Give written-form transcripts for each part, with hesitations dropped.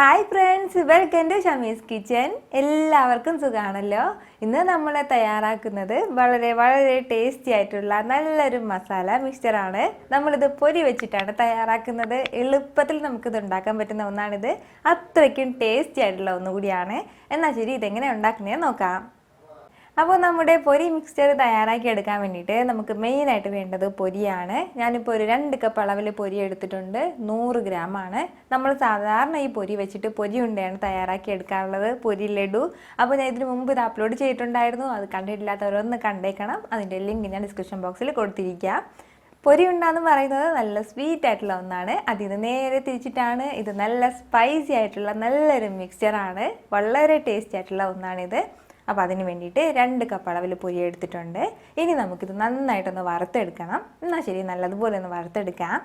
Hi friends, welcome to Shami's kitchen. എല്ലാവർക്കും സുഖമാണല്ലോ. ഇന്ന് നമ്മൾ തയ്യാറാക്കുന്നത് വളരെ ടേസ്റ്റി ആയിട്ടുള്ള നല്ലൊരു മസാല മിക്സ്ചറാണ്. നമ്മളിത് പൊരി വെച്ചിട്ടാണ് തയ്യാറാക്കുന്നത്. എളുപ്പത്തിൽ നമുക്കിത് ഉണ്ടാക്കാൻ പറ്റുന്ന ഒന്നാണിത്. അത്രയ്ക്കും ടേസ്റ്റി ആയിട്ടുള്ള ഒന്നുകൂടിയാണ്. എന്നാൽ ശരി, ഇതെങ്ങനെ ഉണ്ടാക്കുന്നതെന്ന് നോക്കാം. അപ്പോൾ നമ്മുടെ പൊരി മിക്സ്ചർ തയ്യാറാക്കി എടുക്കാൻ വേണ്ടിയിട്ട് നമുക്ക് മെയിനായിട്ട് വേണ്ടത് പൊരിയാണ്. ഞാനിപ്പോൾ ഒരു 2 കപ്പ് അളവിൽ പൊരി എടുത്തിട്ടുണ്ട്. 100 ഗ്രാമാണ്. നമ്മൾ സാധാരണ ഈ പൊരി വെച്ചിട്ട് പൊരി ഉണ്ടയാണ് തയ്യാറാക്കി എടുക്കാറുള്ളത്, പൊരി ലഡു. അപ്പോൾ ഞാൻ ഇതിന് മുമ്പ് ഇത് അപ്ലോഡ് ചെയ്തിട്ടുണ്ടായിരുന്നു. അത് കണ്ടിട്ടില്ലാത്തവരൊന്ന് കണ്ടേക്കണം. അതിൻ്റെ ലിങ്ക് ഞാൻ ഡിസ്ക്രിപ്ഷൻ ബോക്സിൽ കൊടുത്തിരിക്കാം. പൊരി ഉണ്ടാന്ന് പറയുന്നത് നല്ല സ്വീറ്റ് ആയിട്ടുള്ള ഒന്നാണ്. അതിന് നേരെ തിരിച്ചിട്ടാണ് ഇത് നല്ല സ്പൈസി ആയിട്ടുള്ള നല്ലൊരു മിക്സ്ചറാണ്. വളരെ ടേസ്റ്റി ആയിട്ടുള്ള ഒന്നാണിത്. അപ്പോൾ അതിന് വേണ്ടിയിട്ട് 2 കപ്പ് അളവിൽ പൊരി എടുത്തിട്ടുണ്ട്. ഇനി നമുക്കിത് നന്നായിട്ടൊന്ന് വറുത്തെടുക്കണം. എന്നാൽ ശരി, നല്ലതുപോലെ ഒന്ന് വറുത്തെടുക്കാം.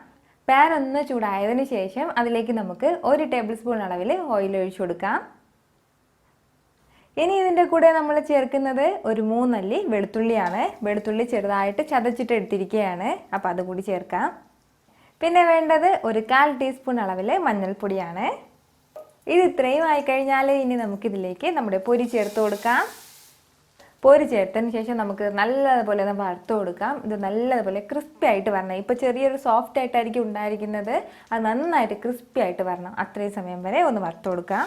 പാൻ ഒന്ന് ചൂടായതിന് ശേഷം അതിലേക്ക് നമുക്ക് 1 ടേബിൾ സ്പൂൺ അളവിൽ ഓയിൽ ഒഴിച്ചു കൊടുക്കാം. ഇനി ഇതിൻ്റെ കൂടെ നമ്മൾ ചേർക്കുന്നത് ഒരു 3 അല്ലി വെളുത്തുള്ളിയാണ്. വെളുത്തുള്ളി ചെറുതായിട്ട് ചതച്ചിട്ട് എടുത്തിരിക്കുകയാണ്. അപ്പോൾ അതുകൂടി ചേർക്കാം. പിന്നെ വേണ്ടത് ഒരു 1/4 ടീസ്പൂൺ അളവിൽ മഞ്ഞൾപ്പൊടിയാണ്. ഇത് ഇത്രയും ആയിക്കഴിഞ്ഞാൽ ഇനി നമുക്കിതിലേക്ക് നമ്മുടെ പൊരി ചേർത്ത് കൊടുക്കാം. പൊരി ചേർത്തതിന് ശേഷം നമുക്ക് നല്ലതുപോലെ ഒന്ന് വറുത്ത് കൊടുക്കാം. ഇത് നല്ലതുപോലെ ക്രിസ്പി ആയിട്ട് വരണം. ഇപ്പോൾ ചെറിയൊരു സോഫ്റ്റ് ആയിട്ടായിരിക്കും ഉണ്ടായിരിക്കുന്നത്. അത് നന്നായിട്ട് ക്രിസ്പി ആയിട്ട് വരണം. അത്രയും സമയം വരെ ഒന്ന് വറുത്ത് കൊടുക്കാം.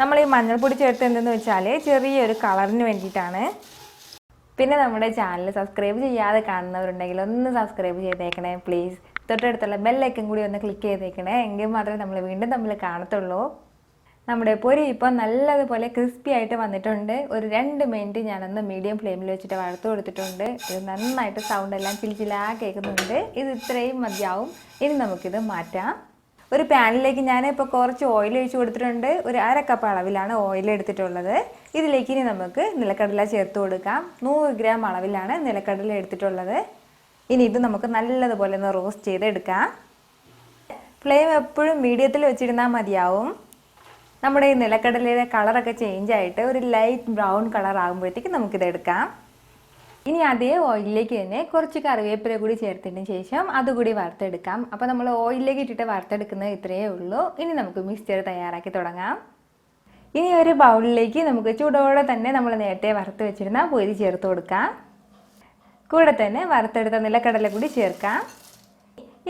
നമ്മൾ ഈ മഞ്ഞൾപ്പൊടി ചേർത്ത് എന്തെന്ന് വെച്ചാൽ ചെറിയൊരു കളറിന് വേണ്ടിയിട്ടാണ്. പിന്നെ നമ്മുടെ ചാനൽ സബ്സ്ക്രൈബ് ചെയ്യാതെ കാണുന്നവരുണ്ടെങ്കിൽ ഒന്ന് സബ്സ്ക്രൈബ് ചെയ്തേക്കണേ പ്ലീസ്. തൊട്ടടുത്തുള്ള ബെല്ലൈക്കൻ കൂടി ഒന്ന് ക്ലിക്ക് ചെയ്തേക്കണേ. എങ്കിൽ മാത്രമേ നമ്മൾ വീണ്ടും തമ്മിൽ കാണത്തുള്ളൂ. നമ്മുടെ പൊരി ഇപ്പോൾ നല്ലതുപോലെ ക്രിസ്പി ആയിട്ട് വന്നിട്ടുണ്ട്. ഒരു 2 മിനിറ്റ് ഞാനൊന്ന് മീഡിയം ഫ്ലെയിമിൽ വെച്ചിട്ട് വറുത്ത് കൊടുത്തിട്ടുണ്ട്. ഇത് നന്നായിട്ട് സൗണ്ട് എല്ലാം ചിലിച്ചിലാ കേൾക്കുന്നുണ്ട്. ഇത് ഇത്രയും മതിയാവും. ഇനി നമുക്കിത് മാറ്റാം. ഒരു പാനിലേക്ക് ഞാനിപ്പോൾ കുറച്ച് ഓയിൽ ഒഴിച്ച് കൊടുത്തിട്ടുണ്ട്. ഒരു 1/2 കപ്പ് അളവിലാണ് ഓയിൽ എടുത്തിട്ടുള്ളത്. ഇതിലേക്ക് ഇനി നമുക്ക് നിലക്കടല ചേർത്ത് കൊടുക്കാം. 100 ഗ്രാം അളവിലാണ് നിലക്കടല എടുത്തിട്ടുള്ളത്. ഇനി ഇത് നമുക്ക് നല്ലതുപോലെ ഒന്ന് റോസ്റ്റ് ചെയ്തെടുക്കാം. ഫ്ലെയിം എപ്പോഴും മീഡിയത്തിൽ വെച്ചിരുന്നാൽ മതിയാവും. നമ്മുടെ ഈ നിലക്കടലയുടെ കളറൊക്കെ ചേഞ്ച് ആയിട്ട് ഒരു ലൈറ്റ് ബ്രൗൺ കളർ ആകുമ്പോഴത്തേക്ക് നമുക്കിത് എടുക്കാം. ഇനി അതേ ഓയിലിലേക്ക് തന്നെ കുറച്ച് കറിവേപ്പില കൂടി ചേർത്തതിന് ശേഷം അതുകൂടി വറുത്തെടുക്കാം. അപ്പോൾ നമ്മൾ ഓയിലിലേക്ക് ഇട്ടിട്ട് വറുത്തെടുക്കുന്നത് ഇത്രയേ ഉള്ളൂ. ഇനി നമുക്ക് മിക്സ്ചർ തയ്യാറാക്കി തുടങ്ങാം. ഇനി ഒരു ബൗളിലേക്ക് നമുക്ക് ചൂടോടെ തന്നെ നമ്മൾ നേരത്തെ വറുത്ത് വെച്ചിരുന്ന പൊരി ചേർത്ത് കൊടുക്കാം. കൂടെ തന്നെ വറുത്തെടുത്ത നിലക്കടല കൂടി ചേർക്കാം.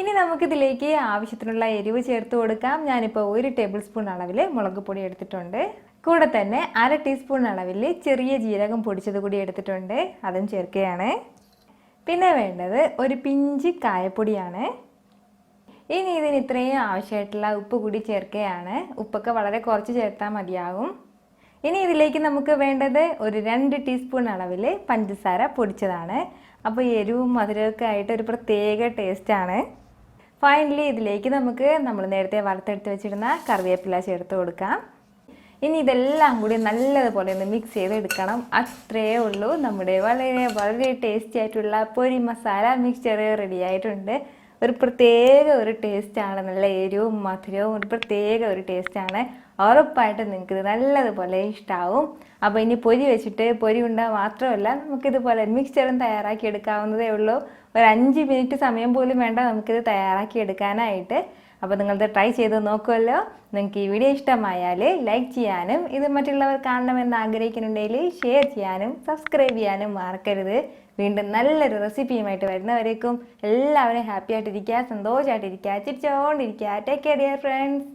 ഇനി നമുക്കിതിലേക്ക് ആവശ്യത്തിനുള്ള എരിവ് ചേർത്ത് കൊടുക്കാം. ഞാനിപ്പോൾ 1 ടേബിൾ സ്പൂൺ അളവിൽ മുളക് പൊടി എടുത്തിട്ടുണ്ട്. കൂടെ തന്നെ 1/2 ടീസ്പൂൺ അളവിൽ ചെറിയ ജീരകം പൊടിച്ചത് കൂടി എടുത്തിട്ടുണ്ട്. അതും ചേർക്കുകയാണ്. പിന്നെ വേണ്ടത് ഒരു പിഞ്ച് കായപ്പൊടിയാണ്. ഇനി ഇതിന് ഇത്രയും ആവശ്യമായിട്ടുള്ള ഉപ്പ് കൂടി ചേർക്കുകയാണ്. ഉപ്പൊക്കെ വളരെ കുറച്ച് ചേർത്താൽ മതിയാകും. ഇനി ഇതിലേക്ക് നമുക്ക് വേണ്ടത് ഒരു 2 ടീസ്പൂൺ അളവിൽ പഞ്ചസാര പൊടിച്ചതാണ്. അപ്പോൾ എരിവും മധുരമൊക്കെ ആയിട്ട് ഒരു പ്രത്യേക ടേസ്റ്റാണ്. ഫൈനലി ഇതിലേക്ക് നമുക്ക് നമ്മൾ നേരത്തെ വറുത്തെടുത്ത് വെച്ചിരുന്ന കറിവേപ്പില ചേർത്ത് കൊടുക്കാം. ഇനി ഇതെല്ലാം കൂടി നല്ലതുപോലെ ഒന്ന് മിക്സ് ചെയ്തെടുക്കണം. അത്രയേ ഉള്ളൂ. നമ്മുടെ വളരെ ടേസ്റ്റി ആയിട്ടുള്ള പൊരി മസാല മിക്സ്ചർ റെഡി ആയിട്ടുണ്ട്. ഒരു പ്രത്യേക ഒരു ടേസ്റ്റാണ്. നല്ല എരിവും മധുരവും ഒരു പ്രത്യേക ഒരു ടേസ്റ്റാണ്. ഉറപ്പായിട്ട് നിങ്ങൾക്കിത് നല്ലതുപോലെ ഇഷ്ടമാവും. അപ്പോൾ ഇനി പൊരി വെച്ചിട്ട് പൊരി ഉണ്ടാകുക മാത്രമല്ല, നമുക്കിതുപോലെ മിക്സ്ചറും തയ്യാറാക്കി എടുക്കാവുന്നതേ ഉള്ളൂ. ഒരു 5 മിനിറ്റ് സമയം പോലും വേണ്ട നമുക്കിത് തയ്യാറാക്കി എടുക്കാനായിട്ട്. അപ്പോൾ നിങ്ങളിത് ട്രൈ ചെയ്ത് നോക്കുമല്ലോ. നിങ്ങൾക്ക് ഈ വീഡിയോ ഇഷ്ടമായാൽ ലൈക്ക് ചെയ്യാനും ഇത് മറ്റുള്ളവർ കാണണമെന്ന് ആഗ്രഹിക്കുന്നുണ്ടെങ്കിൽ ഷെയർ ചെയ്യാനും സബ്സ്ക്രൈബ് ചെയ്യാനും മറക്കരുത്. വീണ്ടും നല്ലൊരു റെസിപ്പിയുമായിട്ട് വരുന്നവരേക്കും എല്ലാവരും ഹാപ്പി ആയിട്ടിരിക്കുക, സന്തോഷമായിട്ടിരിക്കുക, ചിരിച്ചുകൊണ്ടിരിക്കുക. Take care dear friends.